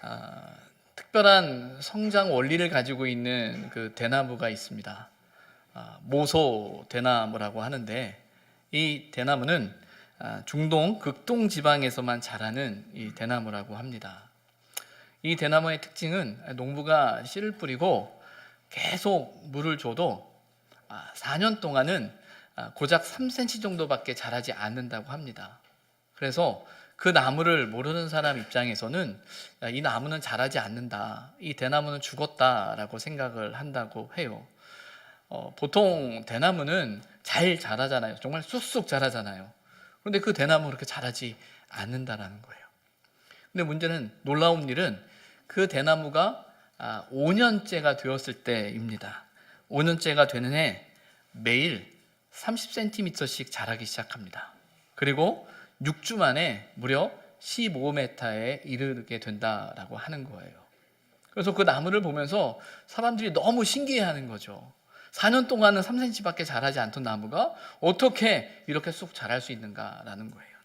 아, 특별한 성장 원리를 가지고 있는 그 대나무가 있습니다. 모소 대나무라고 하는데, 이 대나무는 중동 극동 지방에서만 자라는 이 대나무라고 합니다. 이 대나무의 특징은 농부가 씨를 뿌리고 계속 물을 줘도 4년 동안은 고작 3cm 정도밖에 자라지 않는다고 합니다. 그래서 그 나무를 모르는 사람 입장에서는 이 나무는 자라지 않는다, 이 대나무는 죽었다라고 생각을 한다고 해요. 보통 대나무는 잘 자라잖아요. 정말 쑥쑥 자라잖아요. 그런데 그 대나무 그렇게 자라지 않는다라는 거예요. 근데 문제는, 놀라운 일은 그 대나무가 5년째가 되었을 때입니다. 5년째가 되는 해 매일 30cm씩 자라기 시작합니다. 그리고 6주 만에 무려 15m에 이르게 된다라고 하는 거예요. 그래서 그 나무를 보면서 사람들이 너무 신기해하는 거죠. 4년 동안은 3cm밖에 자라지 않던 나무가 어떻게 이렇게 쑥 자랄 수 있는가라는 거예요.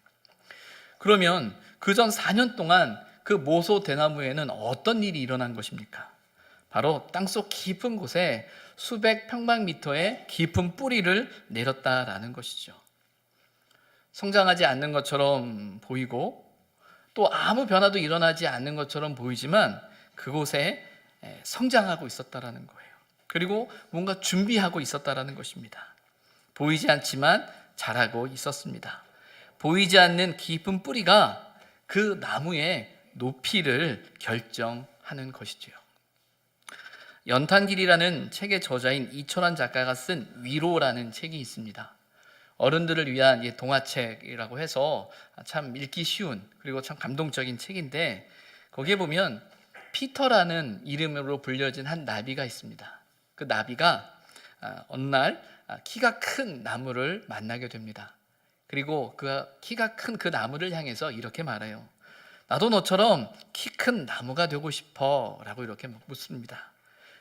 그러면 그 전 4년 동안 그 모소 대나무에는 어떤 일이 일어난 것입니까? 바로 땅속 깊은 곳에 수백 평방미터의 깊은 뿌리를 내렸다라는 것이죠. 성장하지 않는 것처럼 보이고 또 아무 변화도 일어나지 않는 것처럼 보이지만 그곳에 성장하고 있었다라는 거예요. 그리고 뭔가 준비하고 있었다라는 것입니다. 보이지 않지만 자라고 있었습니다. 보이지 않는 깊은 뿌리가 그 나무의 높이를 결정하는 것이지요. 연탄길이라는 책의 저자인 이철환 작가가 쓴 위로라는 책이 있습니다. 어른들을 위한 동화책이라고 해서 참 읽기 쉬운, 그리고 참 감동적인 책인데, 거기에 보면 피터라는 이름으로 불려진 한 나비가 있습니다. 그 나비가 어느 날 키가 큰 나무를 만나게 됩니다. 그리고 그 키가 큰 그 나무를 향해서 이렇게 말해요. 나도 너처럼 키 큰 나무가 되고 싶어 라고 이렇게 묻습니다.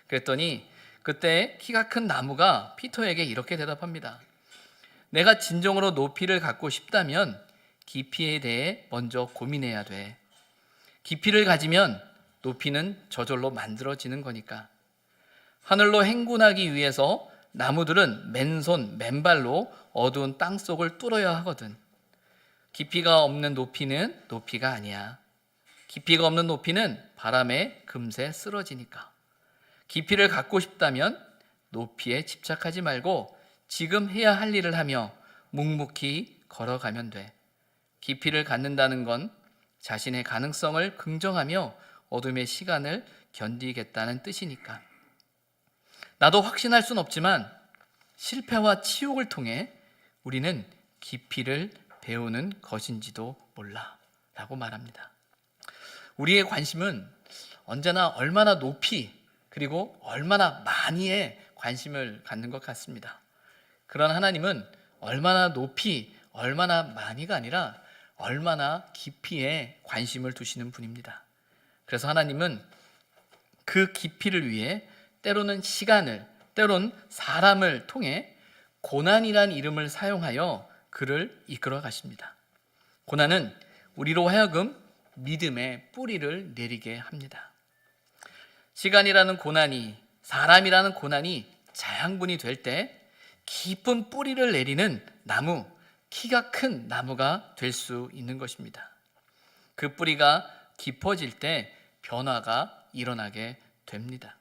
그랬더니 그때 키가 큰 나무가 피터에게 이렇게 대답합니다. 내가 진정으로 높이를 갖고 싶다면 깊이에 대해 먼저 고민해야 돼. 깊이를 가지면 높이는 저절로 만들어지는 거니까. 하늘로 행군하기 위해서 나무들은 맨손 맨발로 어두운 땅속을 뚫어야 하거든. 깊이가 없는 높이는 높이가 아니야. 깊이가 없는 높이는 바람에 금세 쓰러지니까. 깊이를 갖고 싶다면 높이에 집착하지 말고 지금 해야 할 일을 하며 묵묵히 걸어가면 돼. 깊이를 갖는다는 건 자신의 가능성을 긍정하며 어둠의 시간을 견디겠다는 뜻이니까. 나도 확신할 순 없지만 실패와 치욕을 통해 우리는 깊이를 배우는 것인지도 몰라 라고 말합니다. 우리의 관심은 언제나 얼마나 높이, 그리고 얼마나 많이에 관심을 갖는 것 같습니다. 그런 하나님은 얼마나 높이, 얼마나 많이가 아니라 얼마나 깊이에 관심을 두시는 분입니다. 그래서 하나님은 그 깊이를 위해 때로는 시간을, 때로는 사람을 통해 고난이란 이름을 사용하여 그를 이끌어 가십니다. 고난은 우리로 하여금 믿음의 뿌리를 내리게 합니다. 시간이라는 고난이, 사람이라는 고난이 자양분이 될 때 깊은 뿌리를 내리는 나무, 키가 큰 나무가 될 수 있는 것입니다. 그 뿌리가 깊어질 때 변화가 일어나게 됩니다.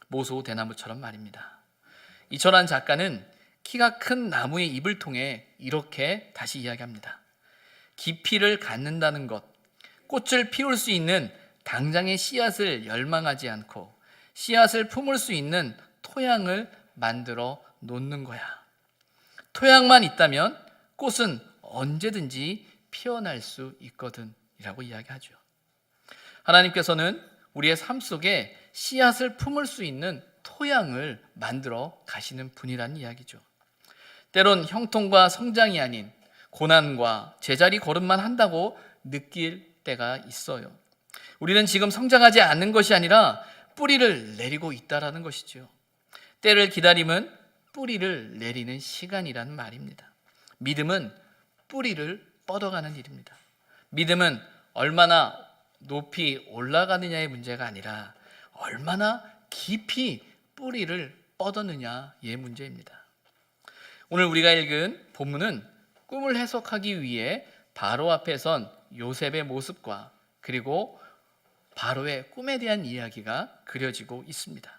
모소 대나무처럼 말입니다. 이철환 작가는 키가 큰 나무의 잎을 통해 이렇게 다시 이야기합니다. 깊이를 갖는다는 것, 꽃을 피울 수 있는 당장의 씨앗을 열망하지 않고 씨앗을 품을 수 있는 토양을 만들어 놓는 거야. 토양만 있다면 꽃은 언제든지 피어날 수 있거든 이라고 이야기하죠. 하나님께서는 우리의 삶 속에 씨앗을 품을 수 있는 토양을 만들어 가시는 분이라는 이야기죠. 때론 형통과 성장이 아닌 고난과 제자리 걸음만 한다고 느낄 때가 있어요. 우리는 지금 성장하지 않는 것이 아니라 뿌리를 내리고 있다라는 것이죠. 때를 기다림은 뿌리를 내리는 시간이라는 말입니다. 믿음은 뿌리를 뻗어가는 일입니다. 믿음은 얼마나 높이 올라가느냐의 문제가 아니라 얼마나 깊이 뿌리를 뻗었느냐의 문제입니다. 오늘 우리가 읽은 본문은 꿈을 해석하기 위해 바로 앞에 선 요셉의 모습과 그리고 바로의 꿈에 대한 이야기가 그려지고 있습니다.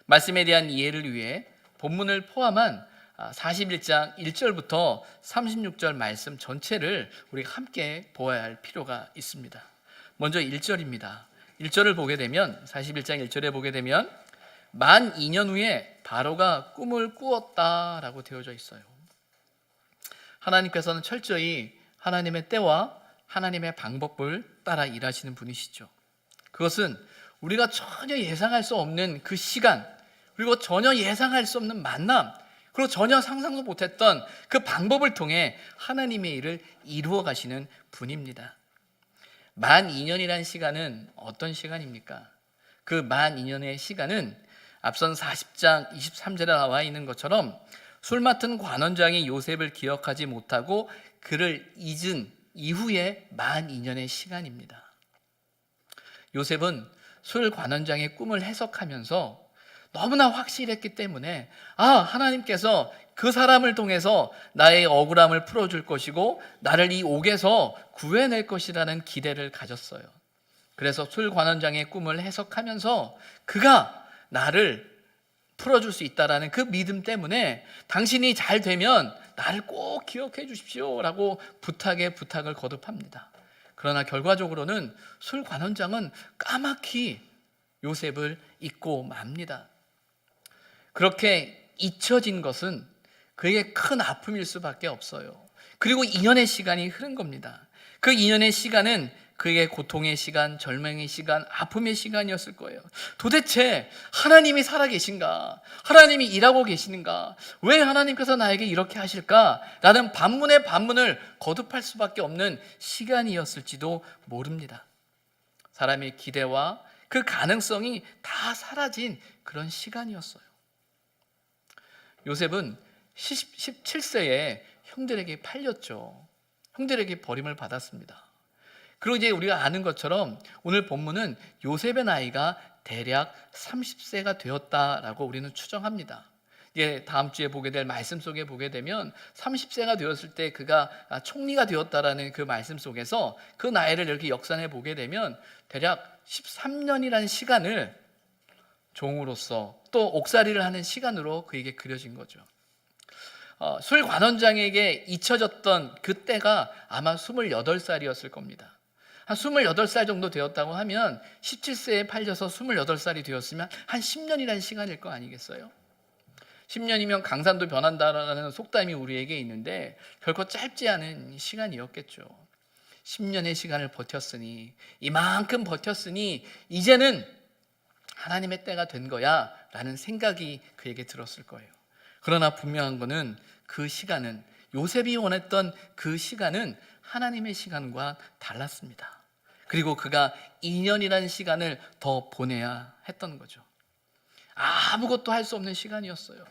말씀에 대한 이해를 위해 본문을 포함한 41장 1절부터 36절 말씀 전체를 우리가 함께 보아야 할 필요가 있습니다. 먼저 1절입니다. 1절을 보게 되면 41장 1절에 보게 되면 만 2년 후에 바로가 꿈을 꾸었다라고 되어져 있어요. 하나님께서는 철저히 하나님의 때와 하나님의 방법을 따라 일하시는 분이시죠. 그것은 우리가 전혀 예상할 수 없는 그 시간, 그리고 전혀 예상할 수 없는 만남, 그리고 전혀 상상도 못했던 그 방법을 통해 하나님의 일을 이루어 가시는 분입니다. 만 2년이라는 시간은 어떤 시간입니까? 그 만 2년의 시간은 앞선 40장 23절에 나와 있는 것처럼 술 맡은 관원장이 요셉을 기억하지 못하고 그를 잊은 이후의 만 2년의 시간입니다. 요셉은 술 관원장의 꿈을 해석하면서 너무나 확실했기 때문에 하나님께서 그 사람을 통해서 나의 억울함을 풀어줄 것이고 나를 이 옥에서 구해낼 것이라는 기대를 가졌어요. 그래서 술 관원장의 꿈을 해석하면서 그가 나를 풀어줄 수 있다라는 그 믿음 때문에 당신이 잘 되면 나를 꼭 기억해 주십시오 라고 부탁을 거듭합니다. 그러나 결과적으로는 술 관원장은 까맣게 요셉을 잊고 맙니다. 그렇게 잊혀진 것은 그에게 큰 아픔일 수밖에 없어요. 그리고 2년의 시간이 흐른 겁니다. 그 2년의 시간은 그에게 고통의 시간, 절망의 시간, 아픔의 시간이었을 거예요. 도대체 하나님이 살아계신가? 하나님이 일하고 계시는가? 왜 하나님께서 나에게 이렇게 하실까? 라는 반문의 반문을 거듭할 수밖에 없는 시간이었을지도 모릅니다. 사람의 기대와 그 가능성이 다 사라진 그런 시간이었어요. 요셉은 17세에 형들에게 팔렸죠. 형들에게 버림을 받았습니다. 그리고 이제 우리가 아는 것처럼 오늘 본문은 요셉의 나이가 대략 30세가 되었다라고 우리는 추정합니다. 다음 주에 보게 될 말씀 속에 보게 되면 30세가 되었을 때 그가 총리가 되었다라는 그 말씀 속에서 그 나이를 이렇게 역산해 보게 되면 대략 13년이라는 시간을 종으로서 또 옥살이를 하는 시간으로 그에게 그려진 거죠. 술 관원장에게 잊혀졌던 그때가 아마 28살이었을 겁니다. 한 28살 정도 되었다고 하면 17세에 팔려서 28살이 되었으면 한 10년이라는 시간일 거 아니겠어요? 10년이면 강산도 변한다라는 속담이 우리에게 있는데 결코 짧지 않은 시간이었겠죠. 10년의 시간을 버텼으니, 이만큼 버텼으니 이제는 하나님의 때가 된 거야 라는 생각이 그에게 들었을 거예요. 그러나 분명한 거는 그 시간은, 요셉이 원했던 그 시간은 하나님의 시간과 달랐습니다. 그리고 그가 2년이라는 시간을 더 보내야 했던 거죠. 아무것도 할 수 없는 시간이었어요.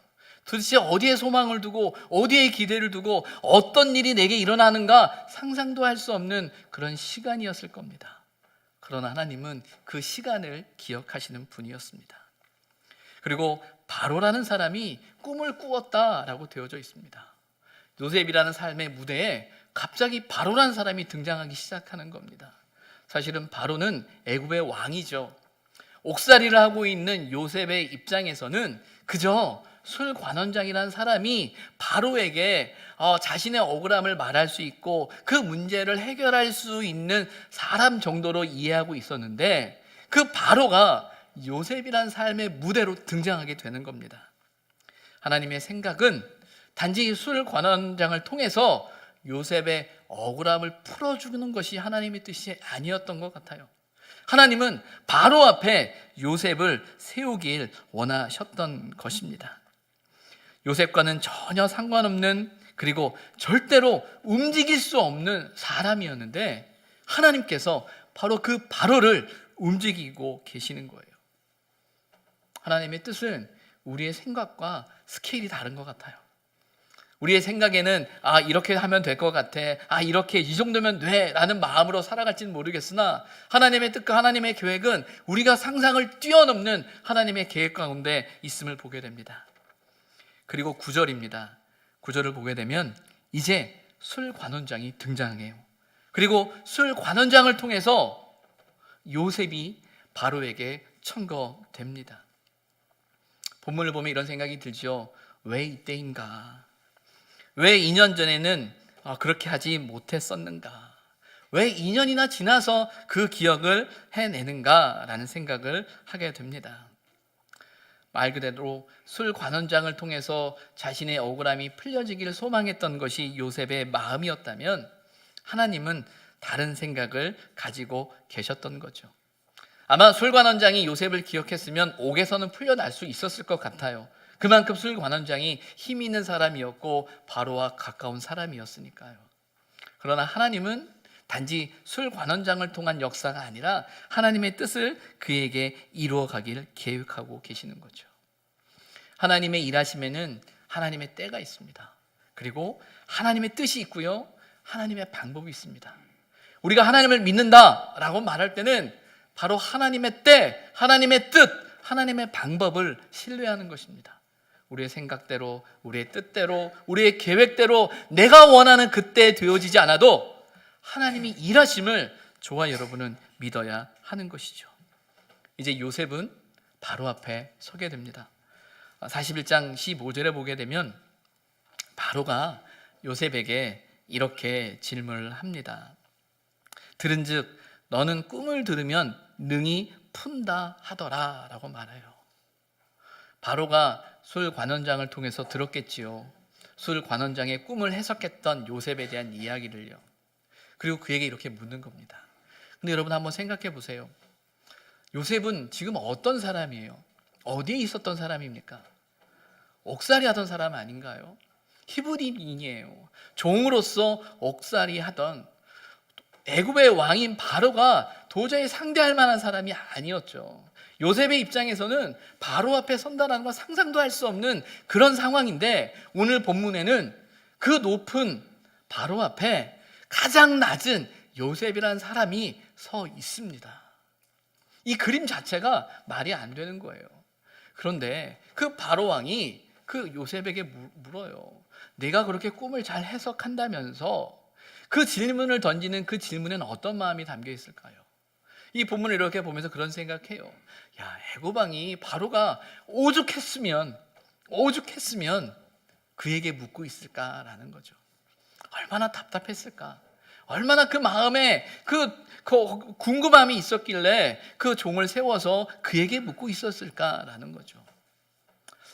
도대체 어디에 소망을 두고 어디에 기대를 두고 어떤 일이 내게 일어나는가 상상도 할 수 없는 그런 시간이었을 겁니다. 그러나 하나님은 그 시간을 기억하시는 분이었습니다. 그리고 바로라는 사람이 꿈을 꾸었다라고 되어져 있습니다. 요셉이라는 삶의 무대에 갑자기 바로라는 사람이 등장하기 시작하는 겁니다. 사실은 바로는 애굽의 왕이죠. 옥살이를 하고 있는 요셉의 입장에서는 그저 술 관원장이라는 사람이 바로에게 자신의 억울함을 말할 수 있고 그 문제를 해결할 수 있는 사람 정도로 이해하고 있었는데 그 바로가 요셉이라는 삶의 무대로 등장하게 되는 겁니다. 하나님의 생각은 단지 술 관원장을 통해서 요셉의 억울함을 풀어주는 것이 하나님의 뜻이 아니었던 것 같아요. 하나님은 바로 앞에 요셉을 세우길 원하셨던 것입니다. 요셉과는 전혀 상관없는, 그리고 절대로 움직일 수 없는 사람이었는데 하나님께서 바로 그 바로를 움직이고 계시는 거예요. 하나님의 뜻은 우리의 생각과 스케일이 다른 것 같아요. 우리의 생각에는 이렇게 하면 될 것 같아, 이렇게 이 정도면 돼 라는 마음으로 살아갈지는 모르겠으나 하나님의 뜻과 하나님의 계획은 우리가 상상을 뛰어넘는 하나님의 계획 가운데 있음을 보게 됩니다. 그리고 9절입니다. 9절을 보게 되면 이제 술관원장이 등장해요. 그리고 술관원장을 통해서 요셉이 바로에게 청거됩니다. 본문을 보면 이런 생각이 들죠. 왜 이때인가? 왜 2년 전에는 그렇게 하지 못했었는가? 왜 2년이나 지나서 그 기억을 해내는가? 라는 생각을 하게 됩니다. 말 그대로 술관원장을 통해서 자신의 억울함이 풀려지기를 소망했던 것이 요셉의 마음이었다면 하나님은 다른 생각을 가지고 계셨던 거죠. 아마 술관원장이 요셉을 기억했으면 옥에서는 풀려날 수 있었을 것 같아요. 그만큼 술관원장이 힘 있는 사람이었고 바로와 가까운 사람이었으니까요. 그러나 하나님은 단지 술관원장을 통한 역사가 아니라 하나님의 뜻을 그에게 이루어 가기를 계획하고 계시는 거죠. 하나님의 일하심에는 하나님의 때가 있습니다. 그리고 하나님의 뜻이 있고요, 하나님의 방법이 있습니다. 우리가 하나님을 믿는다라고 말할 때는 바로 하나님의 때, 하나님의 뜻, 하나님의 방법을 신뢰하는 것입니다. 우리의 생각대로, 우리의 뜻대로, 우리의 계획대로 내가 원하는 그때 되어지지 않아도 하나님이 일하심을 저와 여러분은 믿어야 하는 것이죠. 이제 요셉은 바로 앞에 서게 됩니다. 41장 15절에 보게 되면 바로가 요셉에게 이렇게 질문을 합니다. 들은즉 너는 꿈을 들으면 능히 푼다 하더라 라고 말해요. 바로가 술관원장을 통해서 들었겠지요. 술관원장의 꿈을 해석했던 요셉에 대한 이야기를요. 그리고 그에게 이렇게 묻는 겁니다. 근데 여러분 한번 생각해 보세요. 요셉은 지금 어떤 사람이에요? 어디에 있었던 사람입니까? 옥살이 하던 사람 아닌가요? 히브리인이에요. 종으로서 옥살이 하던 애굽의 왕인 바로가 도저히 상대할 만한 사람이 아니었죠. 요셉의 입장에서는 바로 앞에 선다라는 건 상상도 할 수 없는 그런 상황인데 오늘 본문에는 그 높은 바로 앞에 가장 낮은 요셉이라는 사람이 서 있습니다. 이 그림 자체가 말이 안 되는 거예요. 그런데 그 바로 왕이 그 요셉에게 물어요. 내가 그렇게 꿈을 잘 해석한다면서 그 질문을 던지는 그 질문에는 어떤 마음이 담겨 있을까요? 이 본문을 이렇게 보면서 그런 생각해요. 애굽 왕이 바로가 오죽했으면 그에게 묻고 있을까라는 거죠. 얼마나 답답했을까? 얼마나 그 마음에 그 궁금함이 있었길래 그 종을 세워서 그에게 묻고 있었을까라는 거죠.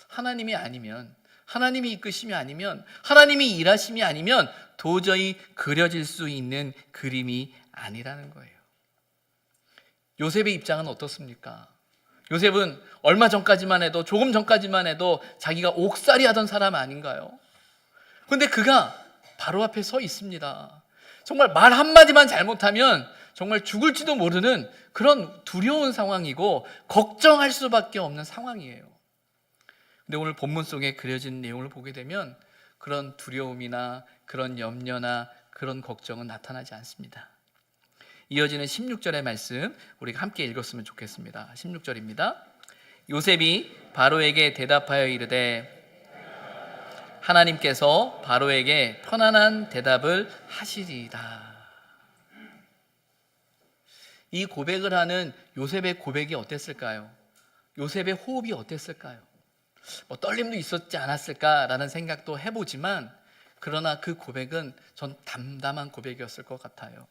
하나님이 아니면, 하나님이 이끄심이 아니면, 하나님이 일하심이 아니면 도저히 그려질 수 있는 그림이 아니라는 거예요. 요셉의 입장은 어떻습니까? 요셉은 얼마 전까지만 해도, 조금 전까지만 해도 자기가 옥살이 하던 사람 아닌가요? 그런데 그가 바로 앞에 서 있습니다. 정말 말 한마디만 잘못하면 정말 죽을지도 모르는 그런 두려운 상황이고 걱정할 수밖에 없는 상황이에요. 근데 오늘 본문 속에 그려진 내용을 보게 되면 그런 두려움이나 그런 염려나 그런 걱정은 나타나지 않습니다. 이어지는 16절의 말씀 우리가 함께 읽었으면 좋겠습니다. 16절입니다. 요셉이 바로에게 대답하여 이르되 하나님께서 바로에게 편안한 대답을 하시리이다. 이 고백을 하는 요셉의 고백이 어땠을까요? 요셉의 호흡이 어땠을까요? 떨림도 있었지 않았을까라는 생각도 해보지만 그러나 그 고백은 전 담담한 고백이었을 것 같아요.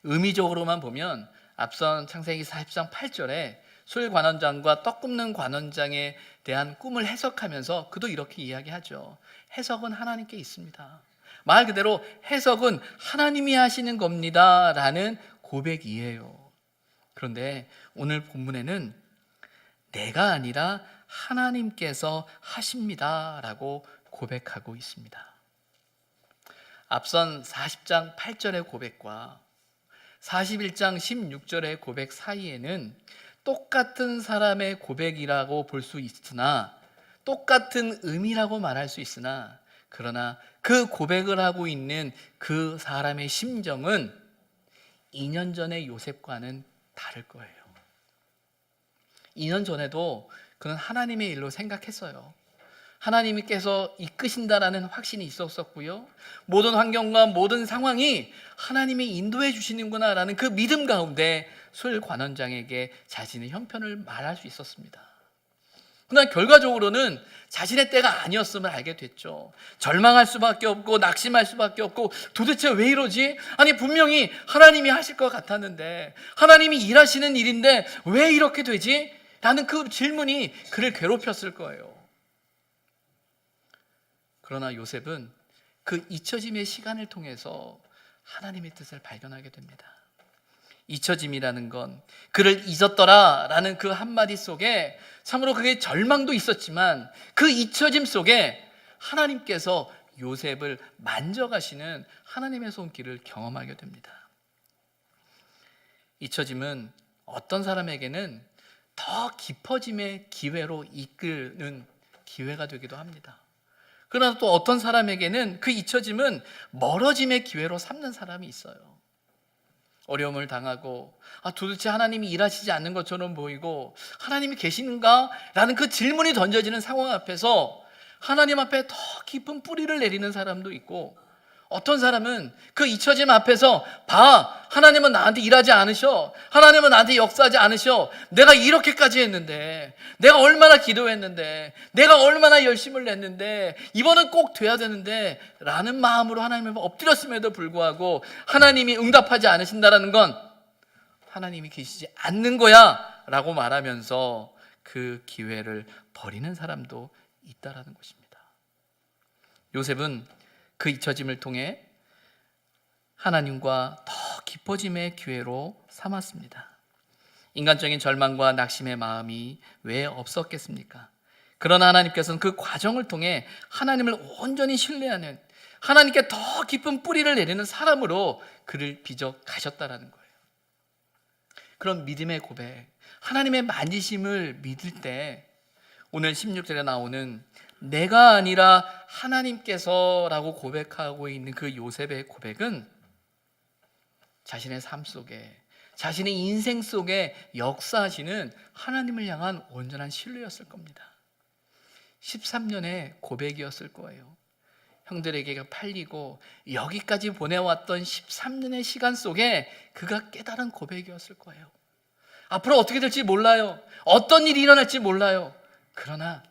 의미적으로만 보면 앞선 창세기 40장 8절에 술관원장과 떡 굽는 관원장에 대한 꿈을 해석하면서 그도 이렇게 이야기하죠. 해석은 하나님께 있습니다. 말 그대로 해석은 하나님이 하시는 겁니다 라는 고백이에요. 그런데 오늘 본문에는 내가 아니라 하나님께서 하십니다 라고 고백하고 있습니다. 앞선 40장 8절의 고백과 41장 16절의 고백 사이에는 똑같은 사람의 고백이라고 볼 수 있으나 똑같은 의미라고 말할 수 있으나 그러나 그 고백을 하고 있는 그 사람의 심정은 2년 전의 요셉과는 다를 거예요. 2년 전에도 그는 하나님의 일로 생각했어요. 하나님께서 이끄신다라는 확신이 있었었고요. 모든 환경과 모든 상황이 하나님이 인도해 주시는구나라는 그 믿음 가운데 술 관원장에게 자신의 형편을 말할 수 있었습니다. 그러나 결과적으로는 자신의 때가 아니었음을 알게 됐죠. 절망할 수밖에 없고 낙심할 수밖에 없고 도대체 왜 이러지? 아니 분명히 하나님이 하실 것 같았는데, 하나님이 일하시는 일인데 왜 이렇게 되지? 라는 그 질문이 그를 괴롭혔을 거예요. 그러나 요셉은 그 잊혀짐의 시간을 통해서 하나님의 뜻을 발견하게 됩니다. 잊혀짐이라는 건 그를 잊었더라 라는 그 한마디 속에 참으로 그게 절망도 있었지만, 그 잊혀짐 속에 하나님께서 요셉을 만져가시는 하나님의 손길을 경험하게 됩니다. 잊혀짐은 어떤 사람에게는 더 깊어짐의 기회로 이끄는 기회가 되기도 합니다. 그러나 또 어떤 사람에게는 그 잊혀짐은 멀어짐의 기회로 삼는 사람이 있어요. 어려움을 당하고 도대체 하나님이 일하시지 않는 것처럼 보이고 하나님이 계시는가? 라는 그 질문이 던져지는 상황 앞에서 하나님 앞에 더 깊은 뿌리를 내리는 사람도 있고, 어떤 사람은 그 잊혀짐 앞에서 하나님은 나한테 일하지 않으셔, 하나님은 나한테 역사하지 않으셔, 내가 이렇게까지 했는데, 내가 얼마나 기도했는데, 내가 얼마나 열심을 냈는데 이번은 꼭 돼야 되는데 라는 마음으로 하나님 앞에 엎드렸음에도 불구하고 하나님이 응답하지 않으신다는 건 하나님이 계시지 않는 거야 라고 말하면서 그 기회를 버리는 사람도 있다라는 것입니다. 요셉은 그 잊혀짐을 통해 하나님과 더 깊어짐의 기회로 삼았습니다. 인간적인 절망과 낙심의 마음이 왜 없었겠습니까? 그러나 하나님께서는 그 과정을 통해 하나님을 온전히 신뢰하는, 하나님께 더 깊은 뿌리를 내리는 사람으로 그를 빚어 가셨다라는 거예요. 그런 믿음의 고백, 하나님의 만지심을 믿을 때 오늘 16절에 나오는 내가 아니라 하나님께서라고 고백하고 있는 그 요셉의 고백은 자신의 삶 속에, 자신의 인생 속에 역사하시는 하나님을 향한 온전한 신뢰였을 겁니다. 13년의 고백이었을 거예요. 형들에게 팔리고 여기까지 보내왔던 13년의 시간 속에 그가 깨달은 고백이었을 거예요. 앞으로 어떻게 될지 몰라요. 어떤 일이 일어날지 몰라요. 그러나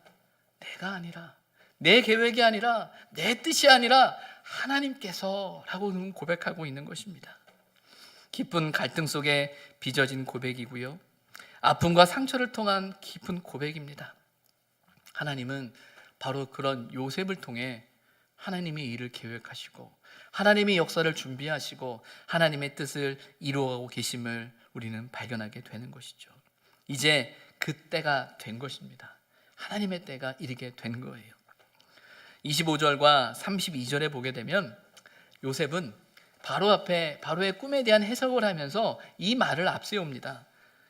내가 아니라, 내 계획이 아니라, 내 뜻이 아니라 하나님께서라고 고백하고 있는 것입니다. 깊은 갈등 속에 빚어진 고백이고요, 아픔과 상처를 통한 깊은 고백입니다. 하나님은 바로 그런 요셉을 통해 하나님의 일을 계획하시고 하나님의 역사를 준비하시고 하나님의 뜻을 이루어가고 계심을 우리는 발견하게 되는 것이죠. 이제 그 때가 된 것입니다. 하나님의 때가 이르게 된 거예요. 25절과 32절에 보게 되면 요셉은 바로 앞에 바로의 꿈에 대한 해석을 하면서 이 말을 앞세웁니다.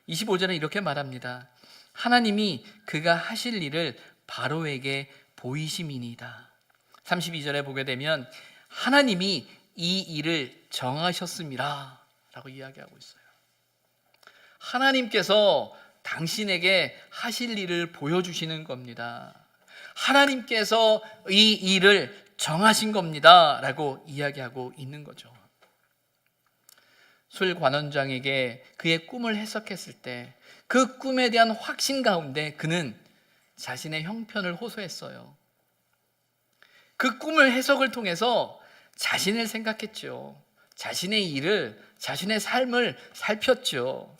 25절은 이렇게 말합니다. 하나님이 그가 하실 일을 바로에게 보이심이니이다. 32절에 보게 되면 하나님이 이 일을 정하셨음이라 라고 이야기하고 있어요. 하나님께서 당신에게 하실 일을 보여주시는 겁니다. 하나님께서 이 일을 정하신 겁니다 라고 이야기하고 있는 거죠. 술 관원장에게 그의 꿈을 해석했을 때 그 꿈에 대한 확신 가운데 그는 자신의 형편을 호소했어요. 그 꿈을 해석을 통해서 자신을 생각했죠. 자신의 일을, 자신의 삶을 살폈죠.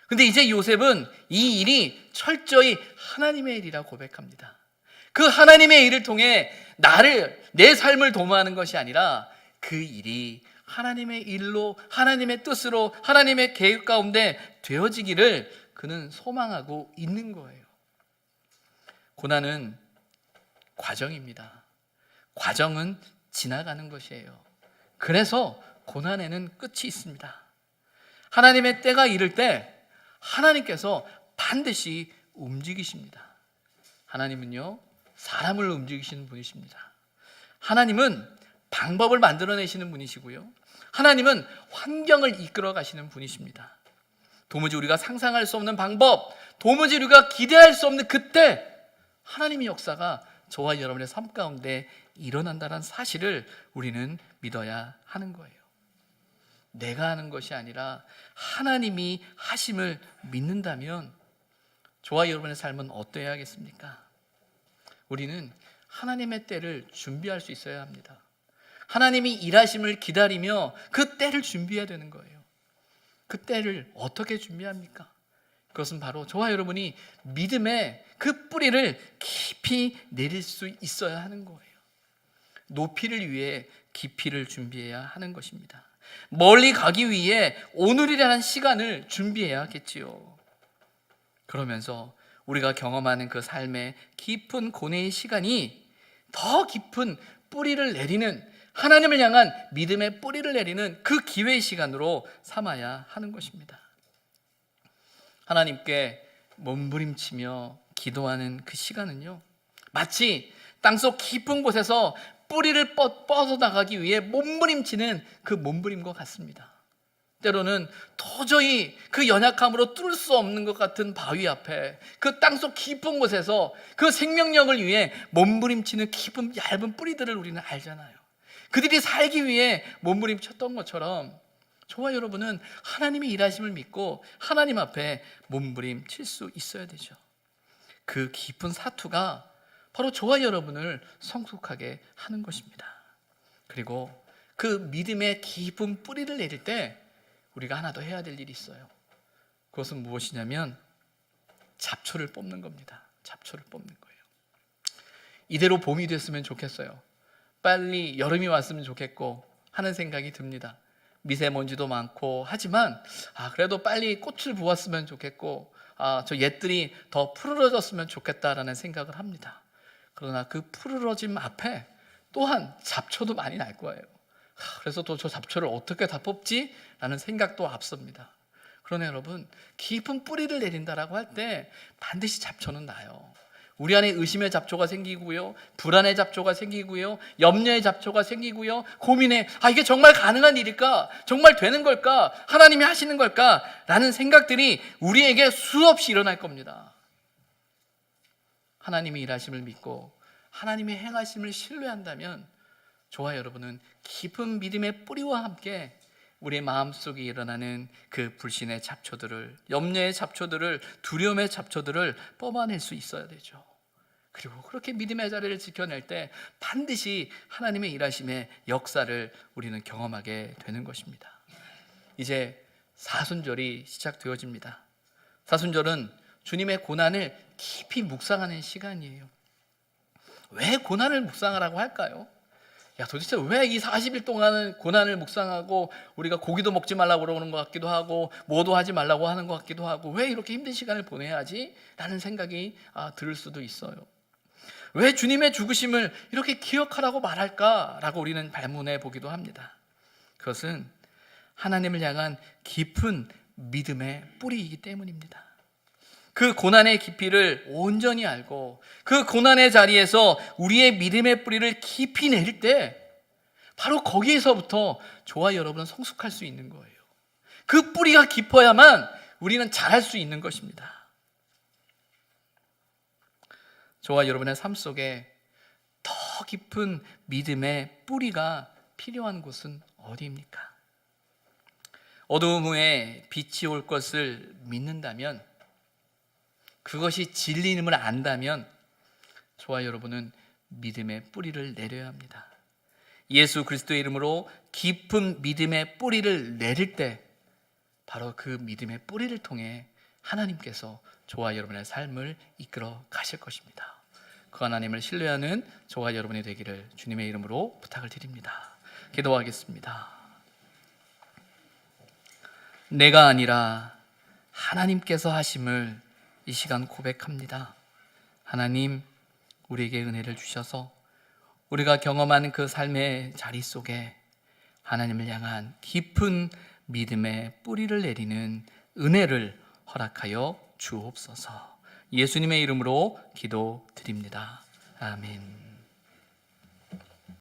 근데 이제 요셉은 이 일이 철저히 하나님의 일이라고 고백합니다. 그 하나님의 일을 통해 내 삶을 도모하는 것이 아니라 그 일이 하나님의 일로, 하나님의 뜻으로, 하나님의 계획 가운데 되어지기를 그는 소망하고 있는 거예요. 고난은 과정입니다. 과정은 지나가는 것이에요. 그래서 고난에는 끝이 있습니다. 하나님의 때가 이를 때 하나님께서 반드시 움직이십니다. 하나님은요, 사람을 움직이시는 분이십니다. 하나님은 방법을 만들어내시는 분이시고요, 하나님은 환경을 이끌어 가시는 분이십니다. 도무지 우리가 상상할 수 없는 방법, 도무지 우리가 기대할 수 없는 그때 하나님의 역사가 저와 여러분의 삶 가운데 일어난다는 사실을 우리는 믿어야 하는 거예요. 내가 하는 것이 아니라 하나님이 하심을 믿는다면 저와 여러분의 삶은 어떠해야겠습니까? 우리는 하나님의 때를 준비할 수 있어야 합니다. 하나님이 일하심을 기다리며 그 때를 준비해야 되는 거예요. 그 때를 어떻게 준비합니까? 그것은 바로 저와 여러분이 믿음의 그 뿌리를 깊이 내릴 수 있어야 하는 거예요. 높이를 위해 깊이를 준비해야 하는 것입니다. 멀리 가기 위해 오늘이라는 시간을 준비해야겠지요. 그러면서 우리가 경험하는 그 삶의 깊은 고뇌의 시간이 더 깊은 뿌리를 내리는, 하나님을 향한 믿음의 뿌리를 내리는 그 기회의 시간으로 삼아야 하는 것입니다. 하나님께 몸부림치며 기도하는 그 시간은요, 마치 땅속 깊은 곳에서 뿌리를 뻗어나가기 위해 몸부림치는 그 몸부림과 같습니다. 때로는 도저히 그 연약함으로 뚫을 수 없는 것 같은 바위 앞에, 그 땅속 깊은 곳에서 그 생명력을 위해 몸부림치는 깊은 얇은 뿌리들을 우리는 알잖아요. 그들이 살기 위해 몸부림쳤던 것처럼 저와 여러분은 하나님의 일하심을 믿고 하나님 앞에 몸부림칠 수 있어야 되죠. 그 깊은 사투가 바로 저와 여러분을 성숙하게 하는 것입니다. 그리고 그 믿음의 깊은 뿌리를 내릴 때 우리가 하나 더 해야 될 일이 있어요. 그것은 무엇이냐면 잡초를 뽑는 겁니다. 잡초를 뽑는 거예요. 이대로 봄이 됐으면 좋겠어요. 빨리 여름이 왔으면 좋겠고 하는 생각이 듭니다. 미세먼지도 많고 하지만 그래도 빨리 꽃을 보았으면 좋겠고 저 옛들이 더 푸르러졌으면 좋겠다라는 생각을 합니다. 그러나 그 푸르러짐 앞에 또한 잡초도 많이 날 거예요. 그래서 또 저 잡초를 어떻게 다 뽑지? 라는 생각도 앞섭니다. 그러나 여러분, 깊은 뿌리를 내린다라고 할 때 반드시 잡초는 나요. 우리 안에 의심의 잡초가 생기고요, 불안의 잡초가 생기고요, 염려의 잡초가 생기고요, 고민에 이게 정말 가능한 일일까? 정말 되는 걸까? 하나님이 하시는 걸까? 라는 생각들이 우리에게 수없이 일어날 겁니다. 하나님의 일하심을 믿고 하나님의 행하심을 신뢰한다면 저와 여러분은 깊은 믿음의 뿌리와 함께 우리의 마음속에 일어나는 그 불신의 잡초들을, 염려의 잡초들을, 두려움의 잡초들을 뽑아낼 수 있어야 되죠. 그리고 그렇게 믿음의 자리를 지켜낼 때 반드시 하나님의 일하심의 역사를 우리는 경험하게 되는 것입니다. 이제 사순절이 시작되어집니다. 사순절은 주님의 고난을 깊이 묵상하는 시간이에요. 왜 고난을 묵상하라고 할까요? 도대체 왜 이 40일 동안은 고난을 묵상하고 우리가 고기도 먹지 말라고 그러는 것 같기도 하고 뭐도 하지 말라고 하는 것 같기도 하고 왜 이렇게 힘든 시간을 보내야 하지? 라는 생각이 들을 수도 있어요. 왜 주님의 죽으심을 이렇게 기억하라고 말할까? 라고 우리는 발문해 보기도 합니다. 그것은 하나님을 향한 깊은 믿음의 뿌리이기 때문입니다. 그 고난의 깊이를 온전히 알고 그 고난의 자리에서 우리의 믿음의 뿌리를 깊이 내릴 때 바로 거기에서부터 저와 여러분은 성숙할 수 있는 거예요. 그 뿌리가 깊어야만 우리는 자랄 수 있는 것입니다. 저와 여러분의 삶 속에 더 깊은 믿음의 뿌리가 필요한 곳은 어디입니까? 어두움 후에 빛이 올 것을 믿는다면, 그것이 진리임을 안다면 저와 여러분은 믿음의 뿌리를 내려야 합니다. 예수 그리스도의 이름으로 깊은 믿음의 뿌리를 내릴 때 바로 그 믿음의 뿌리를 통해 하나님께서 저와 여러분의 삶을 이끌어 가실 것입니다. 그 하나님을 신뢰하는 저와 여러분이 되기를 주님의 이름으로 부탁을 드립니다. 기도하겠습니다. 내가 아니라 하나님께서 하심을 이 시간 고백합니다. 하나님, 우리에게 은혜를 주셔서 우리가 경험하는 그 삶의 자리 속에 하나님을 향한 깊은 믿음의 뿌리를 내리는 은혜를 허락하여 주옵소서. 예수님의 이름으로 기도드립니다. 아멘.